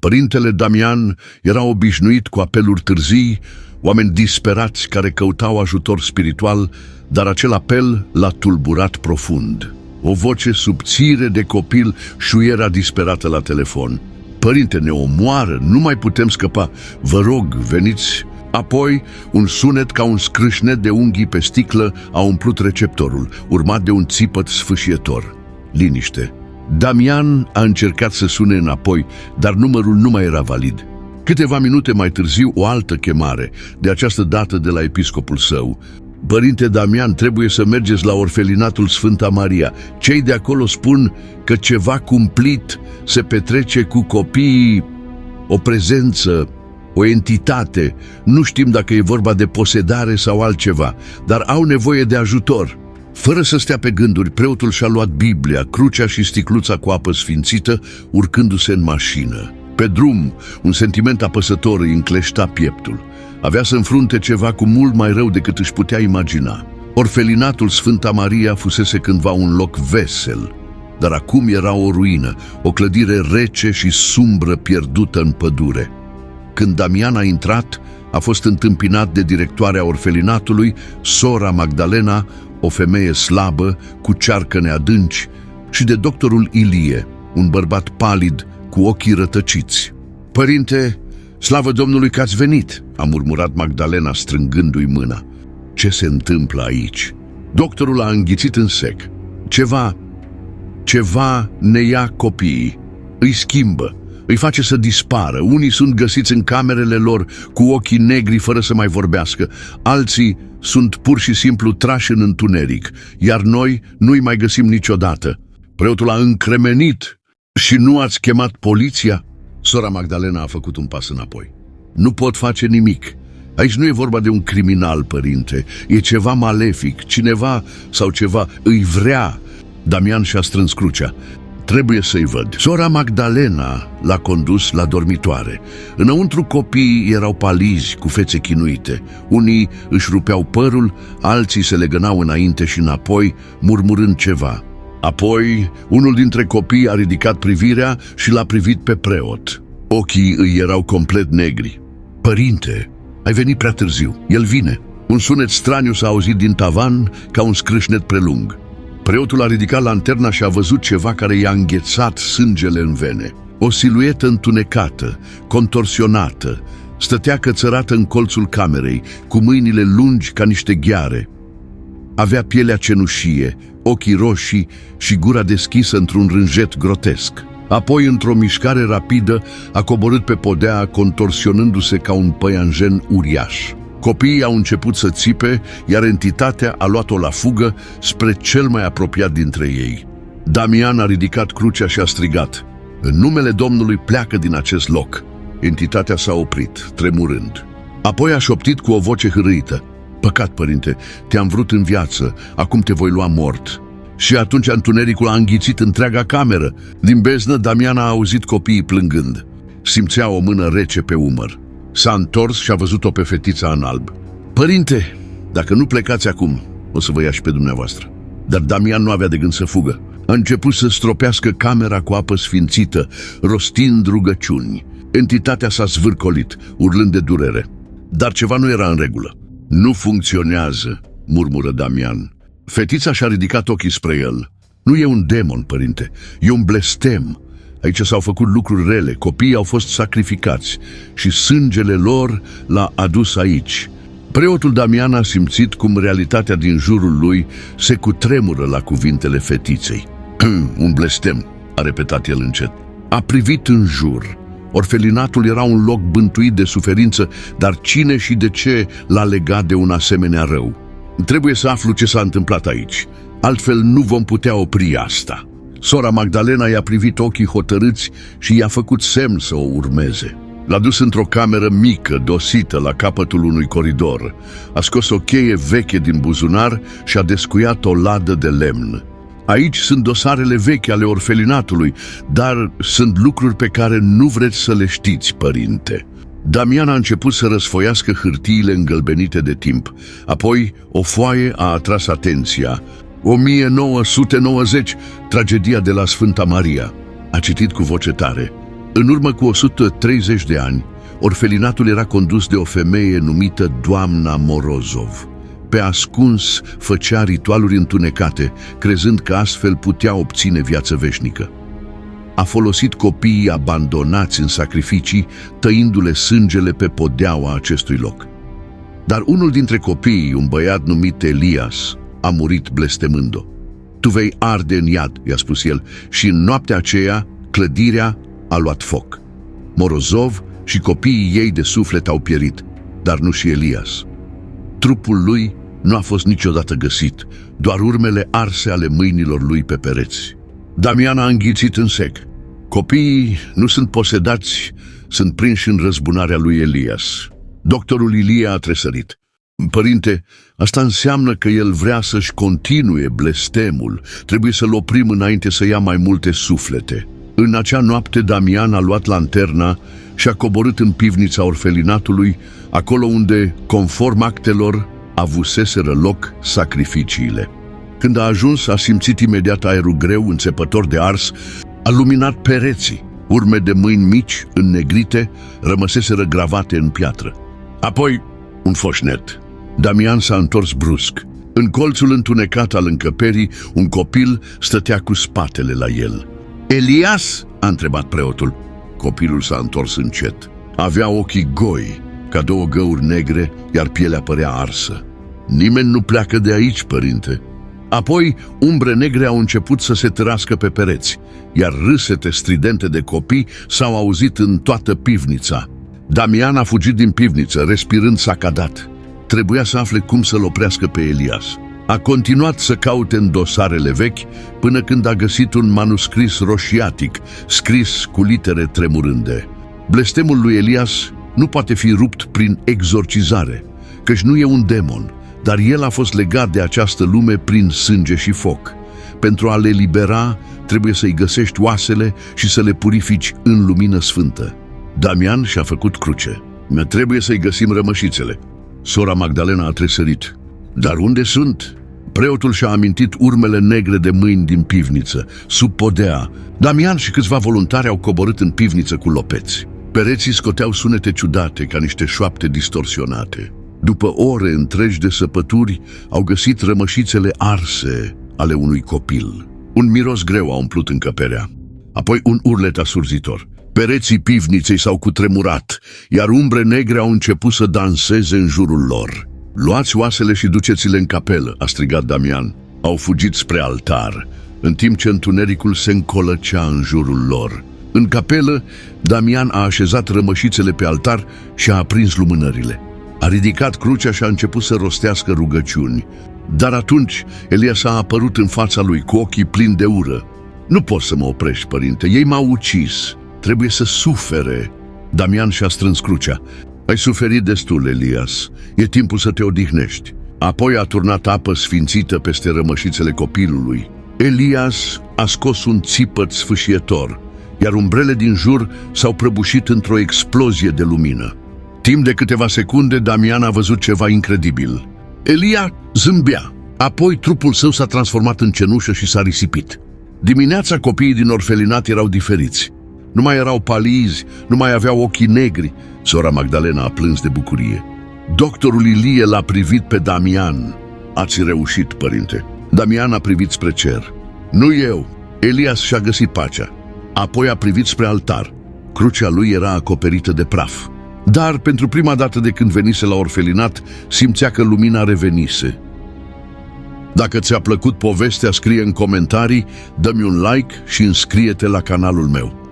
Părintele Damian era obișnuit cu apeluri târzii, oameni disperați care căutau ajutor spiritual, dar acel apel l-a tulburat profund. O voce subțire de copil șuiera disperată la telefon. Părinte, ne omoară, nu mai putem scăpa, vă rog, veniți. Apoi, un sunet ca un scrâșnet de unghii pe sticlă a umplut receptorul, urmat de un țipăt sfâșietor. Liniște. Damian a încercat să sune înapoi, dar numărul nu mai era valid. Câteva minute mai târziu, o altă chemare, de această dată de la episcopul său. Părinte Damian, trebuie să mergeți la orfelinatul Sfânta Maria. Cei de acolo spun că ceva cumplit se petrece cu copiii, o prezență, o entitate. Nu știm dacă e vorba de posedare sau altceva, dar au nevoie de ajutor. Fără să stea pe gânduri, preotul și-a luat Biblia, crucea și sticluța cu apă sfințită, urcându-se în mașină. Pe drum, un sentiment apăsător îi încleșta pieptul. Avea să înfrunte ceva cu mult mai rău decât își putea imagina. Orfelinatul Sfânta Maria fusese cândva un loc vesel, dar acum era o ruină, o clădire rece și sumbră pierdută în pădure. Când Damian a intrat, a fost întâmpinat de directoarea orfelinatului, sora Magdalena, o femeie slabă, cu cearcăne adânci, și de doctorul Ilie, un bărbat palid, cu ochii rătăciți. Părinte, slavă Domnului că ați venit, a murmurat Magdalena strângându-i mâna. Ce se întâmplă aici? Doctorul a înghițit în sec. Ceva ne ia copiii, îi schimbă, îi face să dispară. Unii sunt găsiți în camerele lor cu ochii negri fără să mai vorbească, alții sunt pur și simplu trași în întuneric, iar noi nu-i mai găsim niciodată. Preotul a încremenit. Și nu ați chemat poliția? Sora Magdalena a făcut un pas înapoi. Nu pot face nimic. Aici nu e vorba de un criminal, părinte. E ceva malefic. Cineva sau ceva îi vrea. Damian și-a strâns crucea. Trebuie să-i văd. Sora Magdalena l-a condus la dormitoare. Înăuntru copiii erau palizi, cu fețe chinuite. Unii își rupeau părul, alții se legănau înainte și înapoi, murmurând ceva. Apoi, unul dintre copii a ridicat privirea și l-a privit pe preot. Ochii îi erau complet negri. Părinte, ai venit prea târziu. El vine. Un sunet straniu s-a auzit din tavan ca un scrâșnet prelung. Preotul a ridicat lanterna și a văzut ceva care i-a înghețat sângele în vene. O siluetă întunecată, contorsionată, stătea cățărată în colțul camerei, cu mâinile lungi ca niște gheare. Avea pielea cenușie, ochii roșii și gura deschisă într-un rânjet grotesc. Apoi, într-o mișcare rapidă, a coborât pe podea, contorsionându-se ca un păianjen uriaș. Copiii au început să țipe, iar entitatea a luat-o la fugă spre cel mai apropiat dintre ei. Damian a ridicat crucea și a strigat: în numele Domnului, pleacă din acest loc! Entitatea s-a oprit, tremurând. Apoi a șoptit cu o voce hârâită: păcat, părinte, te-am vrut în viață, acum te voi lua mort. Și atunci întunericul a înghițit întreaga cameră. Din beznă, Damian a auzit copiii plângând. Simțea o mână rece pe umăr. S-a întors și a văzut-o pe fetița în alb. Părinte, dacă nu plecați acum, o să vă ia și pe dumneavoastră. Dar Damian nu avea de gând să fugă. A început să stropească camera cu apă sfințită, rostind rugăciuni. Entitatea s-a zvârcolit, urlând de durere. Dar ceva nu era în regulă. Nu funcționează, murmură Damian. Fetița și-a ridicat ochii spre el. Nu e un demon, părinte, e un blestem. Aici s-au făcut lucruri rele, copiii au fost sacrificați și sângele lor l-a adus aici. Preotul Damian a simțit cum realitatea din jurul lui se cutremură la cuvintele fetiței. Un blestem, a repetat el încet. A privit în jur. Orfelinatul era un loc bântuit de suferință, dar cine și de ce l-a legat de un asemenea rău? Trebuie să aflu ce s-a întâmplat aici, altfel nu vom putea opri asta. Sora Magdalena i-a privit ochii hotărâți și i-a făcut semn să o urmeze. L-a dus într-o cameră mică, dosită, la capătul unui coridor. A scos o cheie veche din buzunar și a descuiat o ladă de lemn. Aici sunt dosarele vechi ale orfelinatului, dar sunt lucruri pe care nu vreți să le știți, părinte. Damian a început să răsfoiască hârtiile îngălbenite de timp. Apoi o foaie a atras atenția. 1990, tragedia de la Sfânta Maria. A citit cu voce tare. În urmă cu 130 de ani, orfelinatul era condus de o femeie numită Doamna Morozov. Pe ascuns făcea ritualuri întunecate, crezând că astfel putea obține viață veșnică. A folosit copiii abandonați în sacrificii, tăindu-le sângele pe podeaua acestui loc. Dar unul dintre copii, un băiat numit Elias, a murit blestemând-o. Tu vei arde în iad, i-a spus el, și în noaptea aceea clădirea a luat foc. Morozov și copiii ei de suflet au pierit, dar nu și Elias. Trupul lui nu a fost niciodată găsit, doar urmele arse ale mâinilor lui pe pereți. Damian a înghițit în sec. Copiii nu sunt posedați, sunt prinși în răzbunarea lui Elias. Doctorul Ilie a tresărit. Părinte, asta înseamnă că el vrea să-și continue blestemul. Trebuie să-l oprim înainte să ia mai multe suflete. În acea noapte Damian a luat lanterna și a coborât în pivnița orfelinatului, acolo unde, conform actelor, avuseseră loc sacrificiile. Când a ajuns, a simțit imediat aerul greu, înțepător de ars, a luminat pereții. Urme de mâini mici, înnegrite, rămăseseră gravate în piatră. Apoi, un foșnet. Damian s-a întors brusc. În colțul întunecat al încăperii, un copil stătea cu spatele la el. Elias? A întrebat preotul. Copilul s-a întors încet. Avea ochii goi, ca două găuri negre, iar pielea părea arsă. Nimeni nu pleacă de aici, părinte. Apoi, umbre negre au început să se târască pe pereți, iar râsete stridente de copii s-au auzit în toată pivnița. Damian a fugit din pivniță, respirând sacadat. Trebuia să afle cum să-l oprească pe Elias. A continuat să caute în dosarele vechi până când a găsit un manuscris roșiatic, scris cu litere tremurânde. Blestemul lui Elias nu poate fi rupt prin exorcizare, căci nu e un demon, dar el a fost legat de această lume prin sânge și foc. Pentru a le libera, trebuie să-i găsești oasele și să le purifici în lumină sfântă. Damian și-a făcut cruce. Trebuie să-i găsim rămășițele. Sora Magdalena a tresărit. Dar unde sunt? Preotul și-a amintit urmele negre de mâini din pivniță, sub podea. Damian și câțiva voluntari au coborât în pivniță cu lopeți. Pereții scoteau sunete ciudate, ca niște șoapte distorsionate. După ore întregi de săpături, au găsit rămășițele arse ale unui copil. Un miros greu a umplut încăperea. Apoi un urlet asurzitor. Pereții pivniței s-au cutremurat, iar umbre negre au început să danseze în jurul lor. Luați oasele și duceți-le în capelă, a strigat Damian. Au fugit spre altar, în timp ce întunericul se încolăcea în jurul lor. În capelă, Damian a așezat rămășițele pe altar și a aprins lumânările. A ridicat crucea și a început să rostească rugăciuni. Dar atunci Elias a apărut în fața lui cu ochii plini de ură. Nu poți să mă oprești, părinte, ei m-au ucis. Trebuie să sufere. Damian și-a strâns crucea. Ai suferit destul, Elias. E timpul să te odihnești. Apoi a turnat apă sfințită peste rămășițele copilului. Elias a scos un țipăt sfâșietor, iar umbrele din jur s-au prăbușit într-o explozie de lumină. Timp de câteva secunde, Damian a văzut ceva incredibil. Elia zâmbea. Apoi trupul său s-a transformat în cenușă și s-a risipit. Dimineața copiii din orfelinat erau diferiți. Nu mai erau palizi, nu mai aveau ochii negri. Sora Magdalena a plâns de bucurie. Doctorul Ilie l-a privit pe Damian. Ați reușit, părinte. Damian a privit spre cer. Nu eu. Elias și-a găsit pacea. Apoi a privit spre altar. Crucea lui era acoperită de praf. Dar, pentru prima dată de când venise la orfelinat, simțea că lumina revenise. Dacă ți-a plăcut povestea, scrie în comentarii, dă-mi un like și înscrie-te la canalul meu.